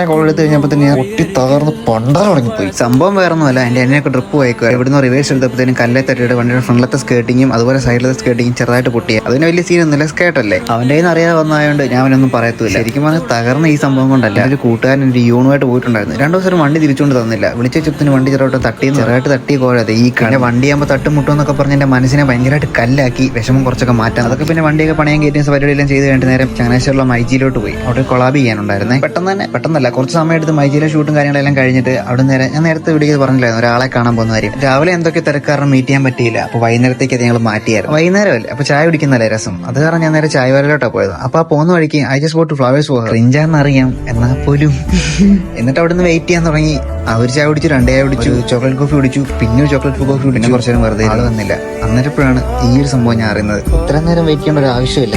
Call എടുത്ത് കഴിഞ്ഞപ്പോൾ തന്നെ ഒട്ടി തകർന്ന് പണ്ടാ തുടങ്ങിപ്പോയി. സംഭവം വേറെ ഒന്നുമല്ല, എൻ്റെ എന്നെയൊക്കെ ട്രിപ്പ് പോയേക്കുക. ഇവിടുന്ന് റിവേഴ്സ് എടുത്തപ്പോഴത്തേനും കല്ലെ തട്ടിയിട്ട് വണ്ടിയുടെ ഫ്രണ്ടിലത്തെ സ്കേട്ടിങ്ങും അതുപോലെ സൈഡിലത്തെ സ്കേട്ടിങ്ങും ചെറുതായിട്ട് പൊട്ടിയ. അതിന് വലിയ സീനൊന്നുമില്ല, സ്കേട്ടല്ലേ. അവൻ്റെ കയ്യിൽ നിന്ന് അറിയാതെ വന്നതായതുകൊണ്ട് ഞാൻ അവനൊന്നും പറയത്തില്ല. ശരിക്കും പറഞ്ഞാൽ തകർന്ന ഈ സംഭവം കൊണ്ടല്ല, ഒരു കൂട്ടുകാരൻ ഒരു യൂണുമായിട്ട് പോയിട്ടുണ്ടായിരുന്നു. 2 ദിവസം വണ്ടി തിരിച്ചുകൊണ്ട് തന്നില്ല. വിളിച്ച ചെപ്പത്തിന് വണ്ടി ചെറുതായിട്ട് തട്ടി കോഴത് ഈ പിന്നെ വണ്ടിയാകുമ്പോൾ തട്ടുമുട്ടും എന്നൊക്കെ പറഞ്ഞ് എൻ്റെ മനസ്സിനെ ഭയങ്കരമായിട്ട് കല്ലാക്കി വിഷമം കുറച്ചൊക്കെ മാറ്റാം. അതൊക്കെ പിന്നെ വണ്ടിയൊക്കെ പണയം കയറ്റിയ പരിപാടിയെല്ലാം ചെയ്ത് കഴിഞ്ഞിട്ട് നേരം ചങ്ങനാശ്ശേരിയുള്ള മൈജിയിലോട്ട് പോയി. അവിടെ കൊളാബ് ചെയ്യാനുണ്ടായിരുന്നേ. പെട്ടെന്നല്ല കുറച്ച് സമയം എടുത്ത് മൈജിയിലെ ഷൂട്ടും കാര്യങ്ങളെല്ലാം കഴിഞ്ഞിട്ട് അവിടെ ഞാൻ നേരത്തെ വിളിക്കുന്നത് പറഞ്ഞില്ലായിരുന്നു ഒരാളെ കാണാൻ പോകുന്ന കാര്യം. രാവിലെ എന്തൊക്കെ തിരക്കാരണം മീറ്റ് ചെയ്യാൻ പറ്റിയില്ല. അപ്പൊ വൈകുന്നേരത്തേക്ക് അത് ഞങ്ങൾ മാറ്റിയായിരുന്നു. വൈകുന്നേരമല്ലേ അപ്പൊ ചായ കുടിക്കുന്നല്ലേ രസം. അത് കാരണം ഞാൻ നേരെ ചായ വരലോട്ടാണ് പോയത്. അപ്പൊ ആ പോകുന്ന വഴിക്ക് I just got two flowers പോകാം. റിഞ്ചാന്ന് അറിയാം എന്നാൽ പോലും എന്നിട്ട് അവിടെ നിന്ന് വെയിറ്റ് ചെയ്യാൻ തുടങ്ങി. അവർ ചായ കുടിച്ചു, 2 ചായ കുടിച്ചു, ചോക്ലേറ്റ് കോഫി കുടിച്ചു, പിന്നെ ചോക്ലേറ്റ് കോഫി കുടിച്ചു. കുറച്ചു നേരം വെറുതെ ആള് വന്നില്ല. അന്നേരപ്പോഴാണ് ഈ ഒരു സംഭവം ഞാൻ അറിയുന്നത്. ഇത്ര നേരം വെയിറ്റ് ചെയ്യേണ്ട ഒരു ആവശ്യമില്ല.